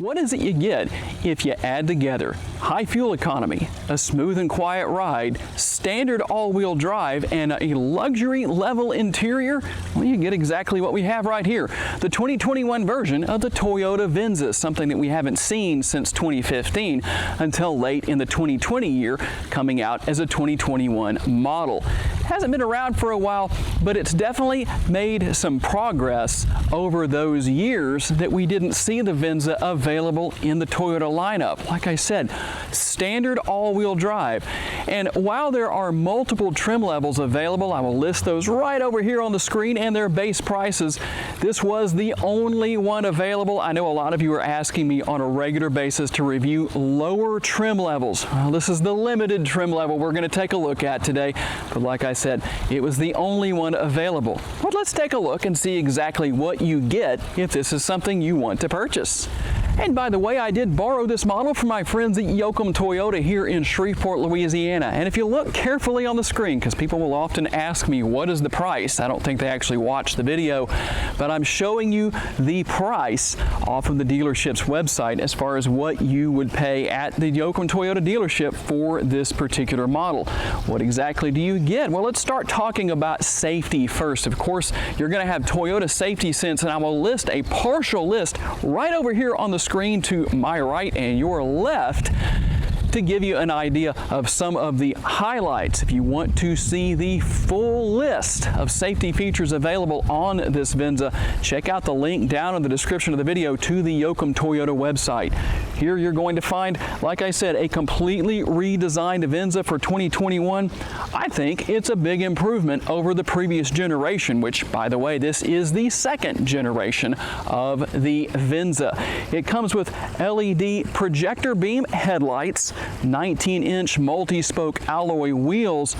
What is it you get if you add together high fuel economy, a smooth and quiet ride, standard all-wheel drive, and a luxury level interior? Well, you get exactly what we have right here. The 2021 version of the Toyota Venza, something that we haven't seen since 2015 until late in the 2020 year, coming out as a 2021 model. Hasn't been around for a while, but it's definitely made some progress over those years that we didn't see the Venza available in the Toyota lineup. Like I said, standard all-wheel drive. And while there are multiple trim levels available, I will list those right over here on the screen and their base prices. This was the only one available. I know a lot of you are asking me on a regular basis to review lower trim levels. Well, this is the limited trim level we're going to take a look at today. But like I said, it was the only one available. But let's take a look and see exactly what you get if this is something you want to purchase. And by the way, I did borrow this model from my friends at Toyota here in Shreveport, Louisiana. And if you look carefully on the screen, because people will often ask me, what is the price? I don't think they actually watch the video, but I'm showing you the price off of the dealership's website as far as what you would pay at the Toyota dealership for this particular model. What exactly do you get? Well, let's start talking about safety first. Of course, you're going to have Toyota Safety Sense, and I will list a partial list right over here on the screen to my right and your left to give you an idea of some of the highlights. If you want to see the full list of safety features available on this Venza, check out the link down in the description of the video to the Toyota website. Here you're going to find, like I said, a completely redesigned Venza for 2021. I think it's a big improvement over the previous generation, which, by the way, this is the second generation of the Venza. It comes with LED projector beam headlights, 19-inch multi-spoke alloy wheels.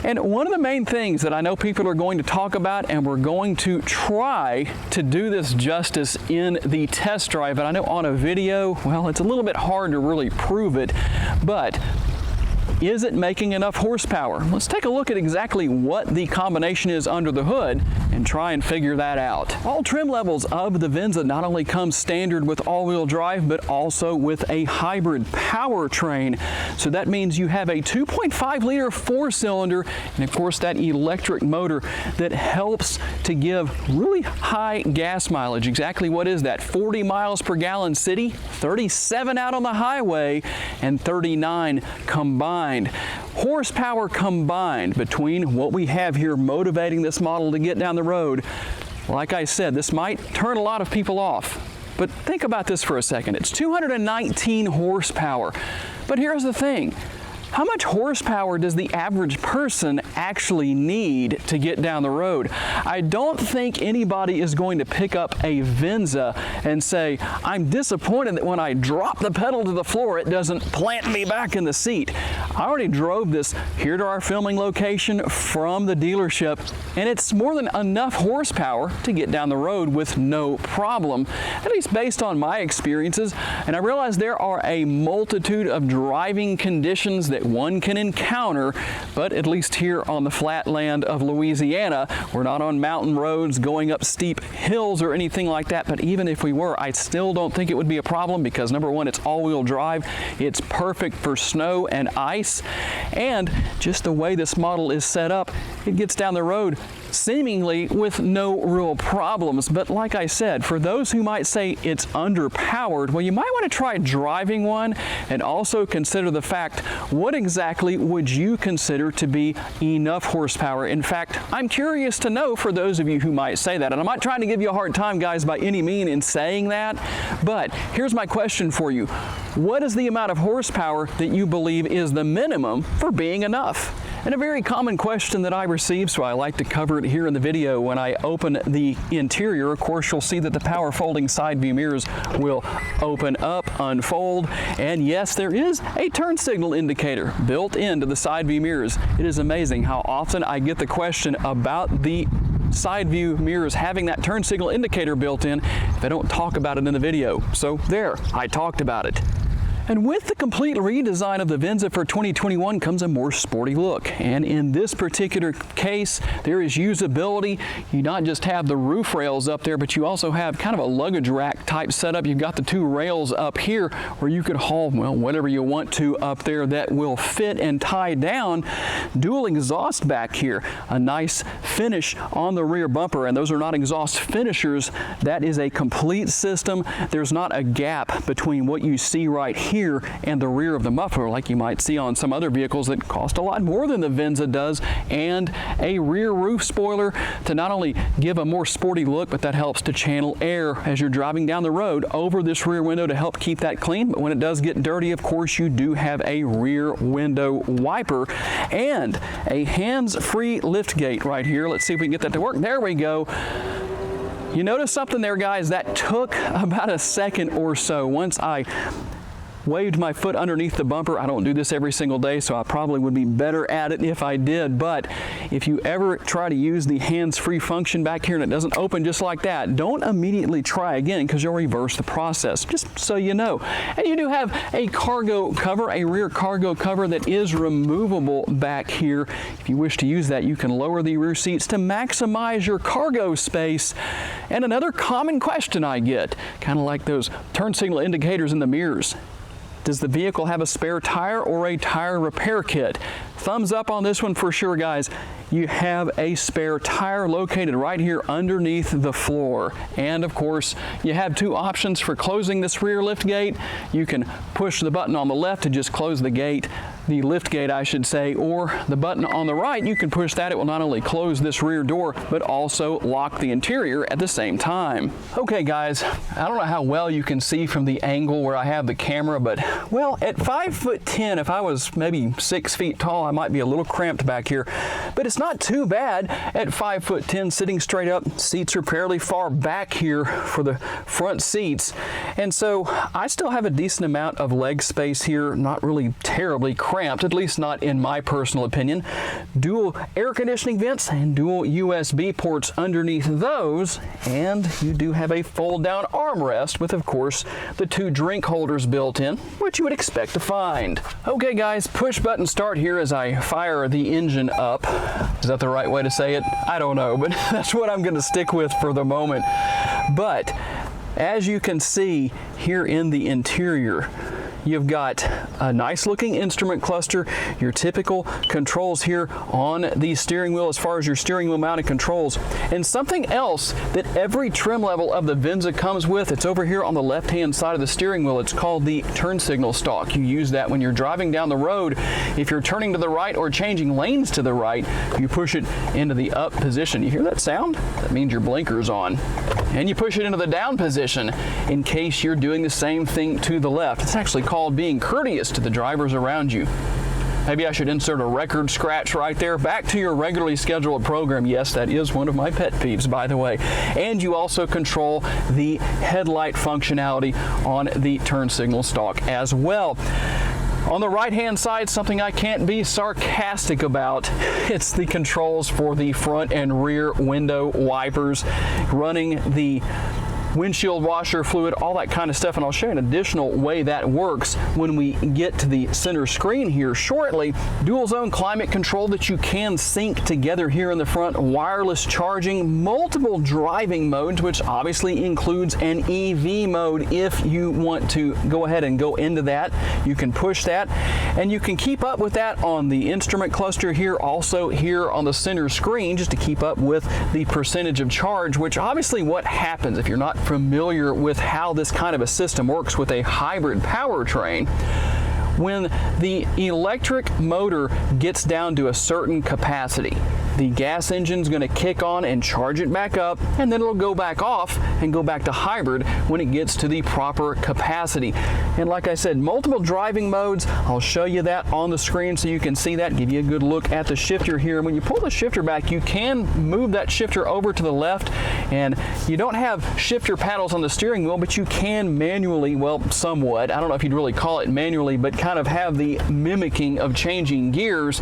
And one of the main things that I know people are going to talk about, and we're going to try to do this justice in the test drive, and I know on a video, well, it's a little bit hard to really prove it, but is it making enough horsepower? Let's take a look at exactly what the combination is under the hood and try and figure that out. All trim levels of the Venza not only come standard with all-wheel drive, but also with a hybrid powertrain. So that means you have a 2.5-liter four-cylinder and, of course, that electric motor that helps to give really high gas mileage. Exactly what is that? 40 miles per gallon city, 37 out on the highway, and 39 combined. Horsepower combined between what we have here motivating this model to get down the road. Like I said, this might turn a lot of people off, but think about this for a second. It's 219 horsepower. But here's the thing. How much horsepower does the average person actually need to get down the road? I don't think anybody is going to pick up a Venza and say, I'm disappointed that when I drop the pedal to the floor, it doesn't plant me back in the seat. I already drove this here to our filming location from the dealership, and it's more than enough horsepower to get down the road with no problem, at least based on my experiences. And I realize there are a multitude of driving conditions that one can encounter, but at least here on the flat land of Louisiana, we're not on mountain roads going up steep hills or anything like that. But even if we were, I still don't think it would be a problem because, number one, it's all-wheel drive. It's perfect for snow and ice, and just the way this model is set up, it gets down the road seemingly with no real problems. But like I said, for those who might say it's underpowered, well, you might want to try driving one and also consider the fact, what exactly would you consider to be enough horsepower? In fact, I'm curious to know for those of you who might say that, and I'm not trying to give you a hard time, guys, by any means in saying that, but here's my question for you. What is the amount of horsepower that you believe is the minimum for being enough? And a very common question that I receive, so I like to cover it here in the video. When I open the interior, of course, you'll see that the power folding side view mirrors will open up, unfold, and yes, there is a turn signal indicator built into the side view mirrors. It is amazing how often I get the question about the side view mirrors having that turn signal indicator built in if I don't talk about it in the video. So there, I talked about it. And with the complete redesign of the Venza for 2021 comes a more sporty look. And in this particular case, there is usability. You not just have the roof rails up there, but you also have kind of a luggage rack type setup. You've got the two rails up here where you could haul, well, whatever you want to up there that will fit and tie down. Dual exhaust back here, a nice finish on the rear bumper, and those are not exhaust finishers. That is a complete system. There's not a gap between what you see right here and the rear of the muffler like you might see on some other vehicles that cost a lot more than the Venza does, and a rear roof spoiler to not only give a more sporty look, but that helps to channel air as you're driving down the road over this rear window to help keep that clean. But when it does get dirty, of course, you do have a rear window wiper and a hands-free lift gate right here. Let's see if we can get that to work. There we go. You notice something there, guys? That took about a second or so. Once I waved my foot underneath the bumper. I don't do this every single day, so I probably would be better at it if I did. But if you ever try to use the hands-free function back here and it doesn't open just like that, don't immediately try again, because you'll reverse the process, just so you know. And you do have a cargo cover, a rear cargo cover that is removable back here. If you wish to use that, you can lower the rear seats to maximize your cargo space. And another common question I get, kind of like those turn signal indicators in the mirrors: does the vehicle have a spare tire or a tire repair kit? Thumbs up on this one for sure, guys. You have a spare tire located right here underneath the floor. And of course, you have two options for closing this rear lift gate. You can push the button on the left to just close the gate, the lift gate I should say, or the button on the right, you can push that. It will not only close this rear door, but also lock the interior at the same time. Okay guys, I don't know how well you can see from the angle where I have the camera, but well, at 5'10", if I was maybe 6 feet tall, I might be a little cramped back here, but it's not too bad at 5'10", sitting straight up. Seats are fairly far back here for the front seats, and so I still have a decent amount of leg space here, not really terribly cramped, at least not in my personal opinion. Dual air conditioning vents and dual USB ports underneath those, and you do have a fold-down armrest with, of course, the two drink holders built in, which you would expect to find. Okay guys, push button start here as I fire the engine up. Is that the right way to say it? I don't know, but that's what I'm going to stick with for the moment. But as you can see here in the interior, you've got a nice looking instrument cluster, your typical controls here on the steering wheel as far as your steering wheel mounted controls. And something else that every trim level of the Venza comes with, it's over here on the left hand side of the steering wheel. It's called the turn signal stalk. You use that when you're driving down the road. If you're turning to the right or changing lanes to the right, you push it into the up position. You hear that sound? That means your blinker's on. And you push it into the down position in case you're doing the same thing to the left. It's actually called being courteous to the drivers around you. Maybe I should insert a record scratch right there. Back to your regularly scheduled program. Yes, that is one of my pet peeves, by the way. And you also control the headlight functionality on the turn signal stalk as well. On the right-hand side, something I can't be sarcastic about, it's the controls for the front and rear window wipers, running the windshield washer fluid, all that kind of stuff, and I'll show you an additional way that works when we get to the center screen here shortly. Dual zone climate control that you can sync together here in the front, wireless charging, multiple driving modes, which obviously includes an EV mode. If you want to go ahead and go into that, you can push that, and you can keep up with that on the instrument cluster here, also here on the center screen, just to keep up with the percentage of charge, which obviously what happens if you're not familiar with how this kind of a system works with a hybrid powertrain. When the electric motor gets down to a certain capacity, the gas engine's going to kick on and charge it back up, and then it'll go back off and go back to hybrid when it gets to the proper capacity. And like I said, multiple driving modes. I'll show you that on the screen so you can see that, give you a good look at the shifter here. And when you pull the shifter back, you can move that shifter over to the left, and you don't have shifter paddles on the steering wheel, but you can manually, well, somewhat, I don't know if you'd really call it manually, but kind of have the mimicking of changing gears.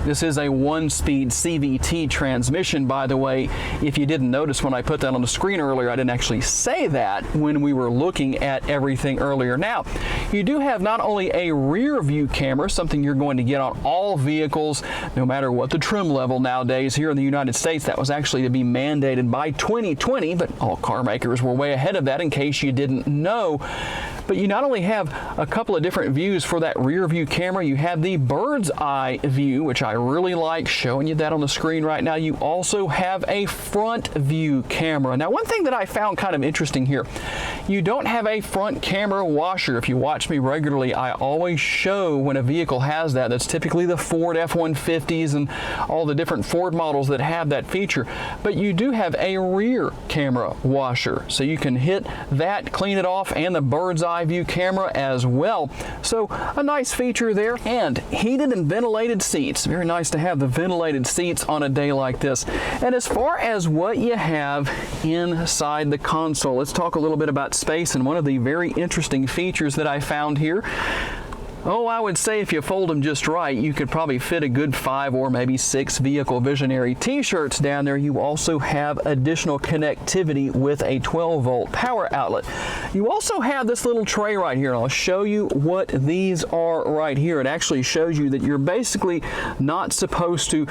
This is a 1-speed CVT transmission, by the way. If you didn't notice when I put that on the screen earlier, I didn't actually say that when we were looking at everything earlier. Now, You do have not only a rear view camera, something you're going to get on all vehicles, no matter what the trim level nowadays here in the United States. That was actually to be mandated by 2020, but all car makers were way ahead of that in case you didn't know. But you not only have a couple of different views for that rear view camera, you have the bird's eye view, which I really like, showing you that on the screen right now. You also have a front view camera. Now, one thing that I found kind of interesting here, you don't have a front camera washer. If you watch me regularly, I always show when a vehicle has that. That's typically the Ford F-150s and all the different Ford models that have that feature. But you do have a rear camera washer, so you can hit that, clean it off, and the bird's eye view camera as well. So a nice feature there. And heated and ventilated seats. Very nice to have the ventilated seats on a day like this. And as far as what you have inside the console, let's talk a little bit about space. And one of the very interesting features that I found here, I would say if you fold them just right, you could probably fit a good 5 or maybe 6 Vehicle Visionary t-shirts down there. You also have additional connectivity with a 12-volt power outlet. You also have this little tray right here, and I'll show you what these are right here. It actually shows you that you're basically not supposed to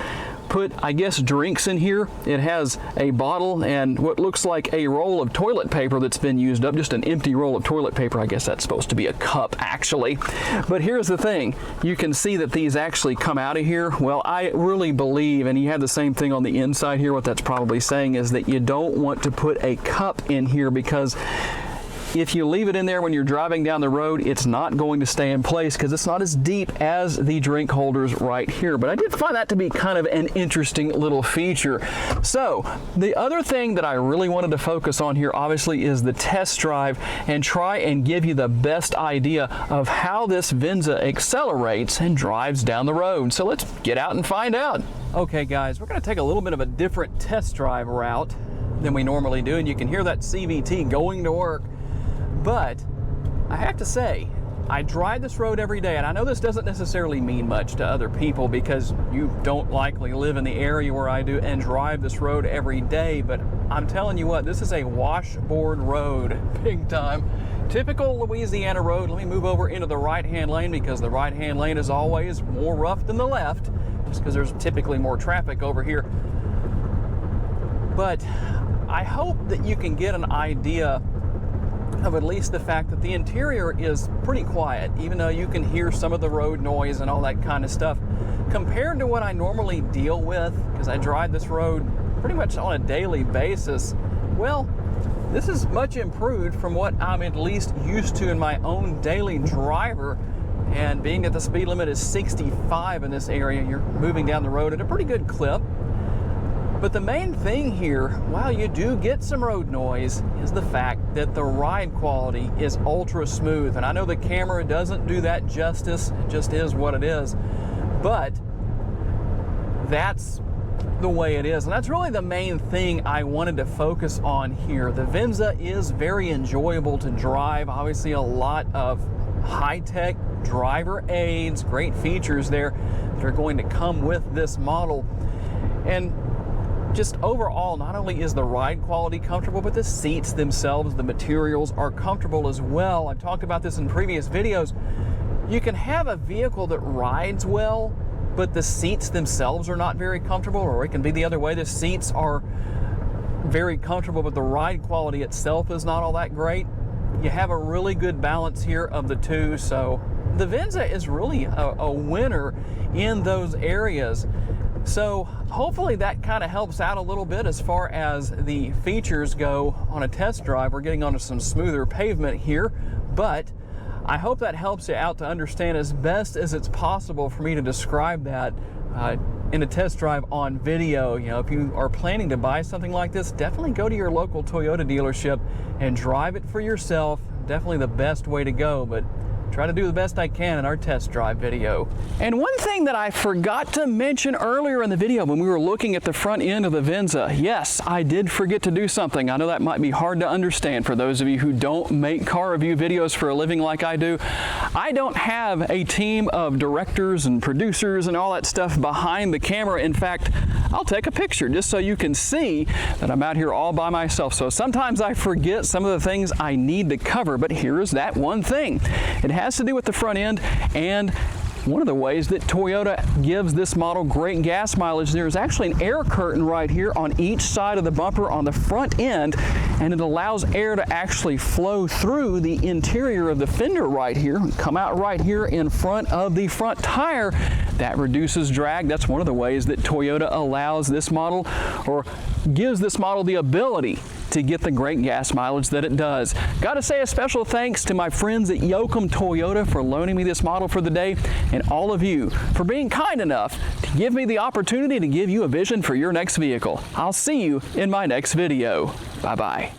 put, I guess, drinks in here. It has a bottle and what looks like a roll of toilet paper that's been used up, just an empty roll of toilet paper. I guess that's supposed to be a cup, actually. But here's the thing, you can see that these actually come out of here. Well, I really believe, and you have the same thing on the inside here, what that's probably saying is that you don't want to put a cup in here, because if you leave it in there when you're driving down the road, it's not going to stay in place because it's not as deep as the drink holders right here. But I did find that to be kind of an interesting little feature. So the other thing that I really wanted to focus on here, obviously, is the test drive and try and give you the best idea of how this Venza accelerates and drives down the road. So let's get out and find out. Okay guys, we're going to take a little bit of a different test drive route than we normally do, and you can hear that CVT going to work. But I have to say, I drive this road every day, and I know this doesn't necessarily mean much to other people because you don't likely live in the area where I do and drive this road every day, but I'm telling you what, this is a washboard road, big time. Typical Louisiana road. Let me move over into the right-hand lane because the right-hand lane is always more rough than the left, just because there's typically more traffic over here. But I hope that you can get an idea of at least the fact that the interior is pretty quiet, even though you can hear some of the road noise and all that kind of stuff. Compared to what I normally deal with, because I drive this road pretty much on a daily basis, well, this is much improved from what I'm at least used to in my own daily driver. And being that the speed limit is 65 in this area, you're moving down the road at a pretty good clip. But the main thing here, while you do get some road noise, is the fact that the ride quality is ultra smooth. And I know the camera doesn't do that justice, it just is what it is. But that's the way it is. And that's really the main thing I wanted to focus on here. The Venza is very enjoyable to drive. Obviously a lot of high-tech driver aids, great features there that are going to come with this model. And just overall, not only is the ride quality comfortable, but the seats themselves, the materials are comfortable as well. I've talked about this in previous videos. You can have a vehicle that rides well, but the seats themselves are not very comfortable, or it can be the other way. The seats are very comfortable, but the ride quality itself is not all that great. You have a really good balance here of the two, so the Venza is really a winner in those areas. So hopefully that kind of helps out a little bit as far as the features go on a test drive. We're getting onto some smoother pavement here, but I hope that helps you out to understand as best as it's possible for me to describe that in a test drive on video. You know, if you are planning to buy something like this, definitely go to your local Toyota dealership and drive it for yourself. Definitely the best way to go, but try to do the best I can in our test drive video. And one thing that I forgot to mention earlier in the video when we were looking at the front end of the Venza, yes, I did forget to do something. I know that might be hard to understand for those of you who don't make car review videos for a living like I do. I don't have a team of directors and producers and all that stuff behind the camera. In fact, I'll take a picture just so you can see that I'm out here all by myself. So sometimes I forget some of the things I need to cover, but here's that one thing. It has to do with the front end, and one of the ways that Toyota gives this model great gas mileage, there is actually an air curtain right here on each side of the bumper on the front end, and it allows air to actually flow through the interior of the fender right here, come out right here in front of the front tire. That reduces drag. That's one of the ways that Toyota allows this model, or gives this model, the ability to get the great gas mileage that it does. Got to say a special thanks to my friends at Yoakum Toyota for loaning me this model for the day, and all of you for being kind enough to give me the opportunity to give you a vision for your next vehicle. I'll see you in my next video. Bye-bye.